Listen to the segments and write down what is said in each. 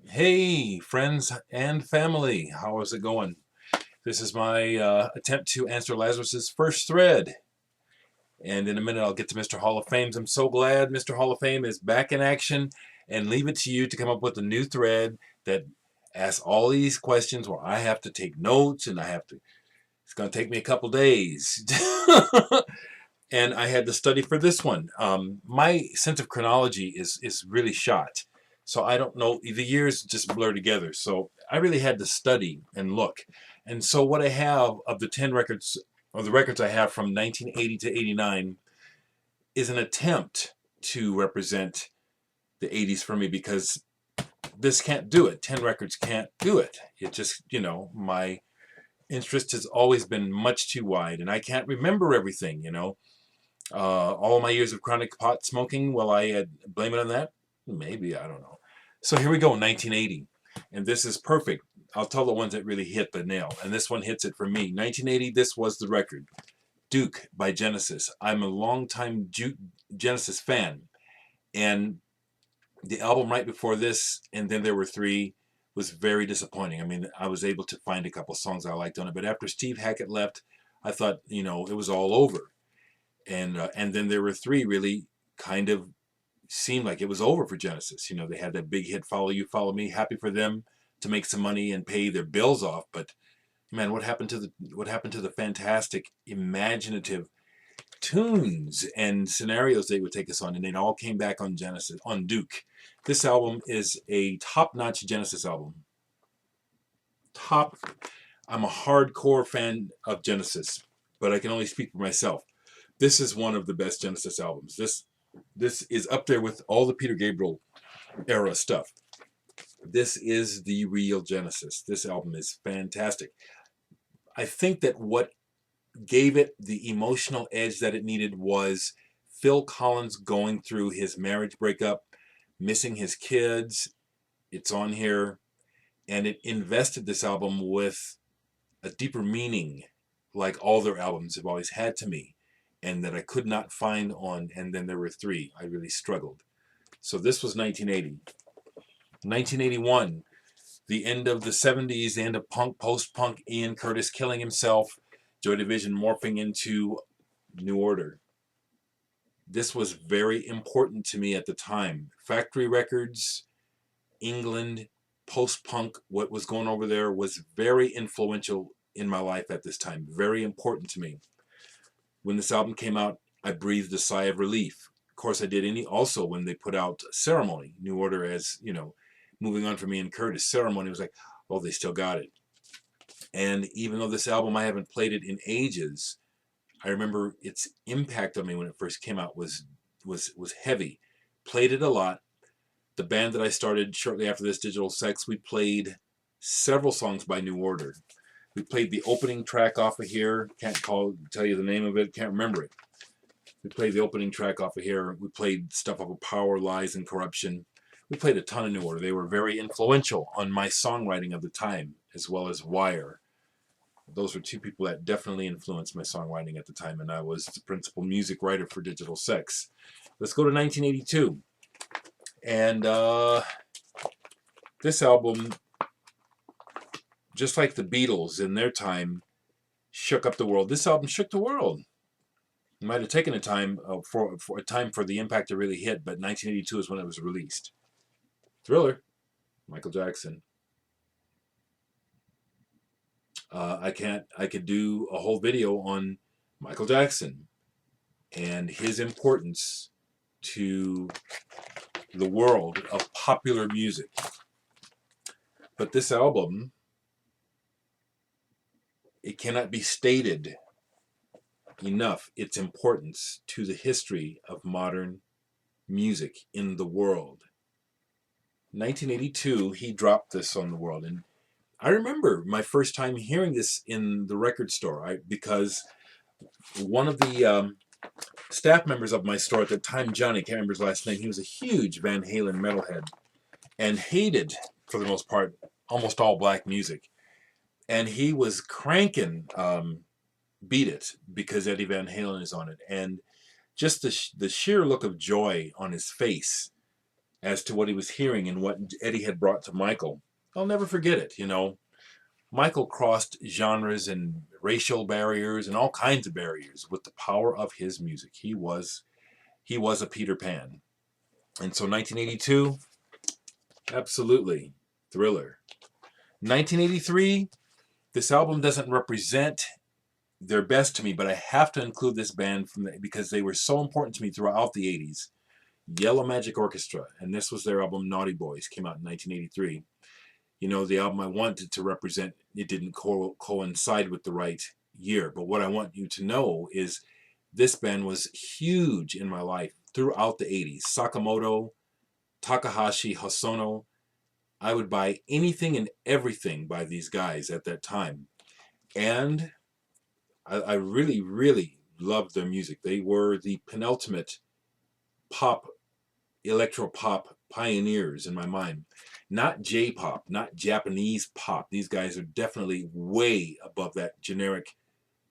Hey, friends and family, how is it going? This is my attempt to answer Lazarus's first thread. And in a minute, I'll get to Mr. Hall of Fame's. I'm so glad Mr. Hall of Fame is back in action and leave it to you to come up with a new thread that asks all these questions where I have to take notes and it's going to take me a couple days. And I had to study for this one. My sense of chronology is really shot, so I don't know. The years just blur together. So I really had to study and look. And so what I have of the 10 records, or the records I have from 1980 to 89, is an attempt to represent the 80s for me because this can't do it. 10 records can't do it. It just, my interest has always been much too wide, and I can't remember everything. All my years of chronic pot smoking, will I blame it on that? Maybe, I don't know. So here we go, 1980. And this is perfect. I'll tell the ones that really hit the nail. And this one hits it for me. 1980, this was the record. Duke by Genesis. I'm a longtime Genesis fan. And the album right before this, and then there were three, was very disappointing. I mean, I was able to find a couple songs I liked on it. But after Steve Hackett left, I thought, it was all over. And then there were three really kind of seemed like it was over for Genesis. They had that big hit, Follow You, Follow Me, happy for them to make some money and pay their bills off. But man, what happened to the fantastic, imaginative tunes and scenarios they would take us on? And it all came back on Genesis, on Duke. This album is a top-notch Genesis album. Top. I'm a hardcore fan of Genesis, but I can only speak for myself. This is one of the best Genesis albums. This is up there with all the Peter Gabriel era stuff. This is the real Genesis. This album is fantastic. I think that what gave it the emotional edge that it needed was Phil Collins going through his marriage breakup, missing his kids. It's on here, and it invested this album with a deeper meaning, like all their albums have always had to me, and that I could not find on, and then there were three. I really struggled. So this was 1980. 1981, the end of the 70s, the end of punk, post-punk, Ian Curtis killing himself, Joy Division morphing into New Order. This was very important to me at the time. Factory Records, England, post-punk, what was going over there was very influential in my life at this time, very important to me. When this album came out, I breathed a sigh of relief. Of course, I did also when they put out Ceremony, New Order, as, moving on from me and Curtis. Ceremony was like, oh, they still got it. And even though this album, I haven't played it in ages, I remember its impact on me when it first came out was heavy. Played it a lot. The band that I started shortly after this, Digital Sex, we played several songs by New Order. We played the opening track off of here. Can't tell you the name of it. Can't remember it. We played the opening track off of here. We played stuff off of Power, Lies, and Corruption. We played a ton of New Order. They were very influential on my songwriting of the time, as well as Wire. Those were two people that definitely influenced my songwriting at the time, and I was the principal music writer for Digital Sex. Let's go to 1982. And this album, just like the Beatles in their time, shook up the world. This album shook the world. It might have taken a time for the impact to really hit, but 1982 is when it was released. Thriller, Michael Jackson. I could do a whole video on Michael Jackson and his importance to the world of popular music. But this album, it cannot be stated enough, its importance to the history of modern music in the world. 1982, he dropped this on the world, and I remember my first time hearing this in the record store, because one of the staff members of my store at the time, Johnny, can't remember his last name, he was a huge Van Halen metalhead and hated, for the most part, almost all black music. And he was cranking Beat It because Eddie Van Halen is on it. And just the sheer look of joy on his face as to what he was hearing and what Eddie had brought to Michael. I'll never forget it, you know. Michael crossed genres and racial barriers and all kinds of barriers with the power of his music. He was a Peter Pan. And so 1982, absolutely, Thriller. 1983, this album doesn't represent their best to me, but I have to include this band because they were so important to me throughout the 80s. Yellow Magic Orchestra, and this was their album Naughty Boys, came out in 1983. You know, the album I wanted to represent, it didn't coincide with the right year, but what I want you to know is this band was huge in my life throughout the 80s. Sakamoto, Takahashi, Hosono. I would buy anything and everything by these guys at that time. And I really, really loved their music. They were the penultimate pop, electro-pop pioneers in my mind. Not J-pop, not Japanese pop. These guys are definitely way above that generic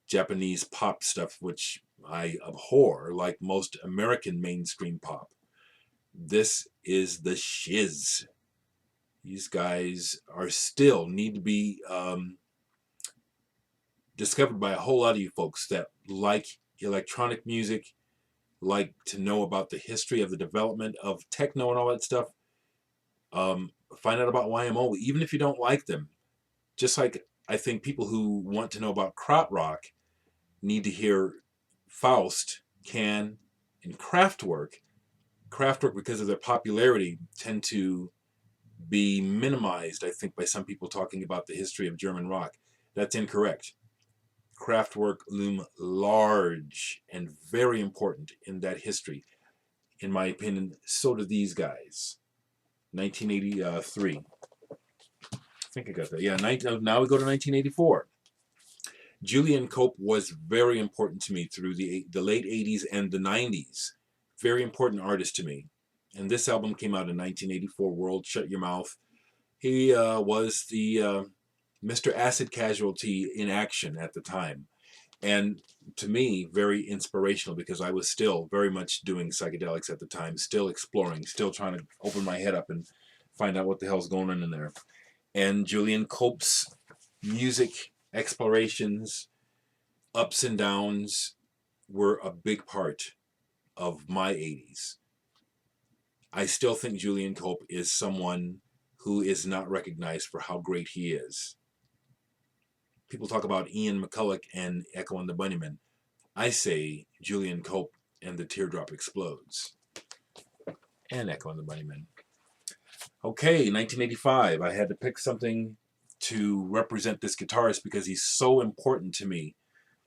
Japanese pop stuff, which I abhor, like most American mainstream pop. This is the shiz. These guys are still need to be discovered by a whole lot of you folks that like electronic music, like to know about the history of the development of techno and all that stuff. Find out about YMO, even if you don't like them. Just like I think people who want to know about krautrock need to hear Faust, Can, and Kraftwerk. Kraftwerk, because of their popularity, tend to be minimized, I think, by some people talking about the history of German rock. That's incorrect. Kraftwerk loom large and very important in that history. In my opinion, so do these guys. 1983. I think I got that. Yeah, now we go to 1984. Julian Cope was very important to me through the late 80s and the 90s. Very important artist to me. And this album came out in 1984, World Shut Your Mouth. He was the Mr. Acid Casualty in action at the time. And to me, very inspirational because I was still very much doing psychedelics at the time, still exploring, still trying to open my head up and find out what the hell's going on in there. And Julian Cope's music explorations, ups and downs, were a big part of my 80s. I still think Julian Cope is someone who is not recognized for how great he is. People talk about Ian McCulloch and Echo and the Bunnymen. I say Julian Cope and the Teardrop Explodes. And Echo and the Bunnymen. Okay, 1985. I had to pick something to represent this guitarist because he's so important to me.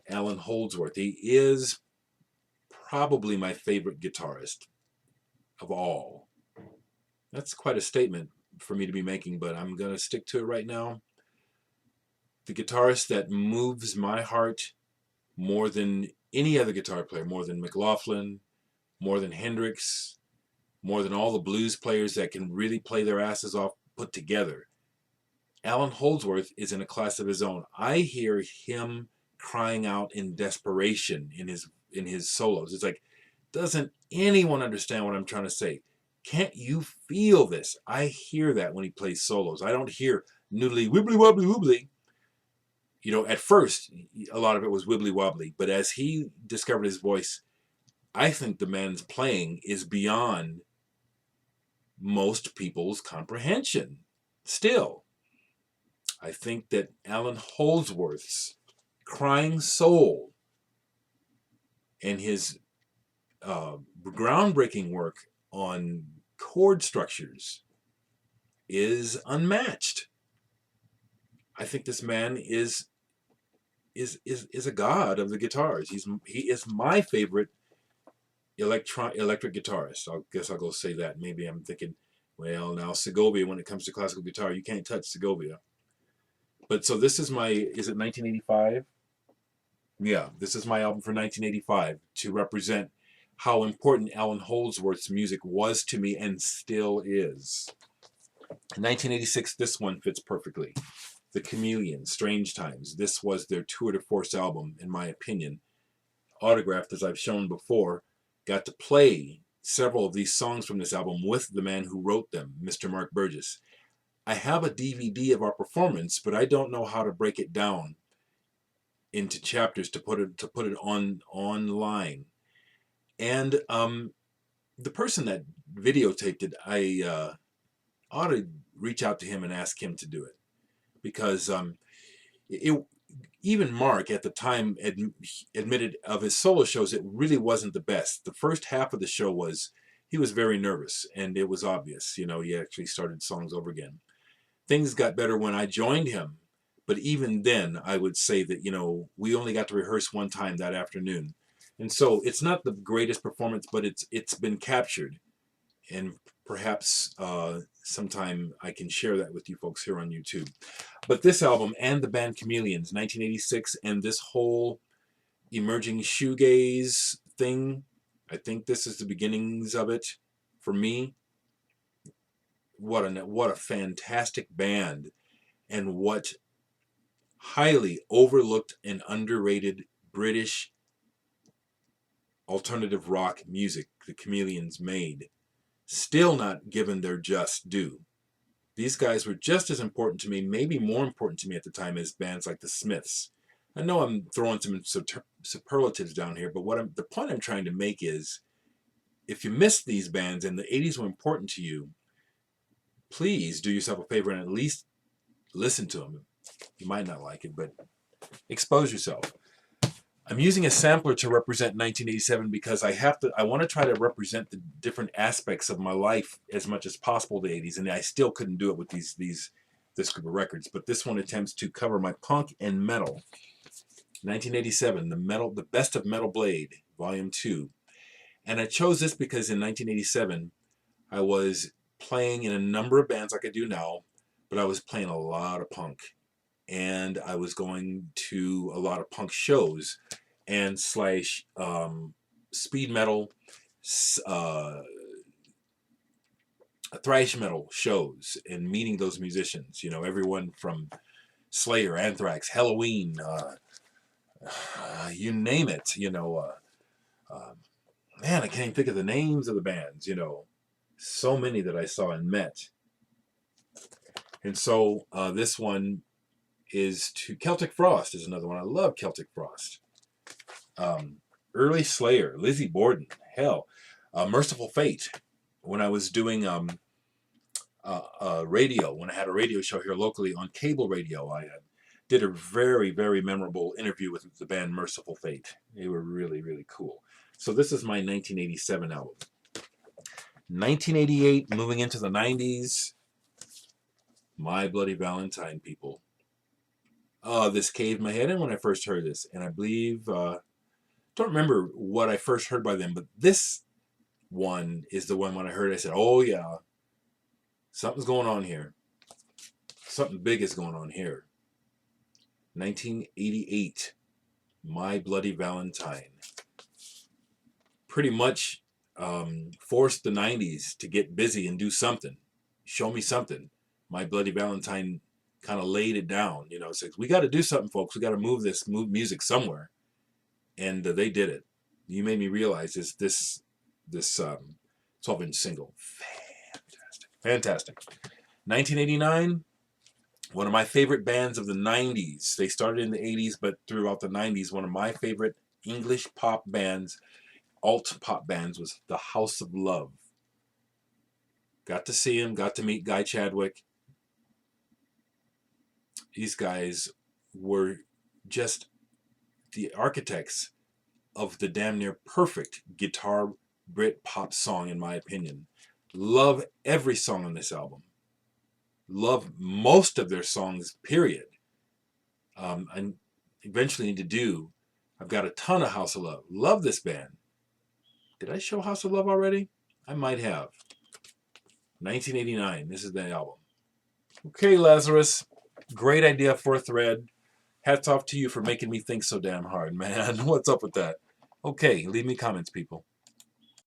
Allan Holdsworth. He is probably my favorite guitarist of all. That's quite a statement for me to be making, but I'm going to stick to it right now. The guitarist that moves my heart more than any other guitar player, more than McLaughlin, more than Hendrix, more than all the blues players that can really play their asses off put together. Allan Holdsworth is in a class of his own. I hear him crying out in desperation in his solos. It's like, doesn't anyone understand what I'm trying to say? Can't you feel this? I hear that when he plays solos. I don't hear noodly wibbly wobbly wobbly. You know, at first, a lot of it was wibbly wobbly, but as he discovered his voice, I think the man's playing is beyond most people's comprehension. Still, I think that Allan Holdsworth's crying soul and his groundbreaking work on chord structures is unmatched. I think this man is a god of the guitars. He is my favorite electric guitarist. I guess I'll go say that. Maybe I'm thinking, well, now Segovia, when it comes to classical guitar, you can't touch Segovia. But so this is is it 1985? Yeah, this is my album for 1985 to represent how important Allan Holdsworth's music was to me and still is. In 1986, this one fits perfectly. The Chameleons, Strange Times. This was their tour de force album, in my opinion. Autographed, as I've shown before, got to play several of these songs from this album with the man who wrote them, Mr. Mark Burgess. I have a DVD of our performance, but I don't know how to break it down into chapters to put it online. And the person that videotaped it, I ought to reach out to him and ask him to do it, because even Mark at the time admitted of his solo shows it really wasn't the best. The first half of the show he was very nervous, and it was obvious. You know, he actually started songs over again. Things got better when I joined him, but even then I would say that, you know, we only got to rehearse one time that afternoon. And so it's not the greatest performance, but it's been captured, and perhaps sometime I can share that with you folks here on YouTube. But this album and the band Chameleons, 1986, and this whole emerging shoegaze thing, I think this is the beginnings of it for me. What a fantastic band, and what highly overlooked and underrated British alternative rock music the Chameleons made. Still not given their just due. These guys were just as important to me, maybe more important to me at the time, as bands like the Smiths. I know I'm throwing some superlatives down here, but the point I'm trying to make is, if you missed these bands and the 80s were important to you, please do yourself a favor and at least listen to them. You might not like it, but expose yourself. I'm using a sampler to represent 1987 because I want to try to represent the different aspects of my life as much as possible, the 80s, and I still couldn't do it with this group of records. But this one attempts to cover my punk and metal. 1987, the Best of Metal Blade, Volume 2. And I chose this because in 1987, I was playing in a number of bands like I do now, but I was playing a lot of punk. And I was going to a lot of punk shows and slash speed metal, thrash metal shows, and meeting those musicians. You know, everyone from Slayer, Anthrax, Halloween, you name it. You know, man, I can't even think of the names of the bands. You know, so many that I saw and met. And so this one is to Celtic Frost is another one. I love Celtic Frost. Early Slayer, Lizzie Borden, hell, Merciful Fate. When I was doing radio, when I had a radio show here locally on cable radio, I did a very, very memorable interview with the band Merciful Fate. They were really, really cool. So this is my 1987 album. 1988, moving into the 90s, My Bloody Valentine, people. This caved my head in when I first heard this, and I believe, don't remember what I first heard by them, but this one is the one when I heard it, I said, oh yeah, something's going on here. Something big is going on here. 1988, My Bloody Valentine. Pretty much forced the 90s to get busy and do something. Show me something. My Bloody Valentine kind of laid it down. You know, it says, we got to do something, folks. We got to move music somewhere. And they did it. You made me realize this 12-inch single. Fantastic. 1989, one of my favorite bands of the 90s. They started in the 80s, but throughout the 90s, one of my favorite English pop bands, alt pop bands, was the House of Love. Got to see him, got to meet Guy Chadwick. These guys were just the architects of the damn near perfect guitar Brit pop song, in my opinion. Love every song on this album. Love most of their songs, period. I eventually need to do, I've got a ton of House of Love. Love this band. Did I show House of Love already? I might have. 1989, this is the album. Okay, Lazarus, great idea for a thread. Hats off to you for making me think so damn hard, man. What's up with that? Okay, leave me comments, people.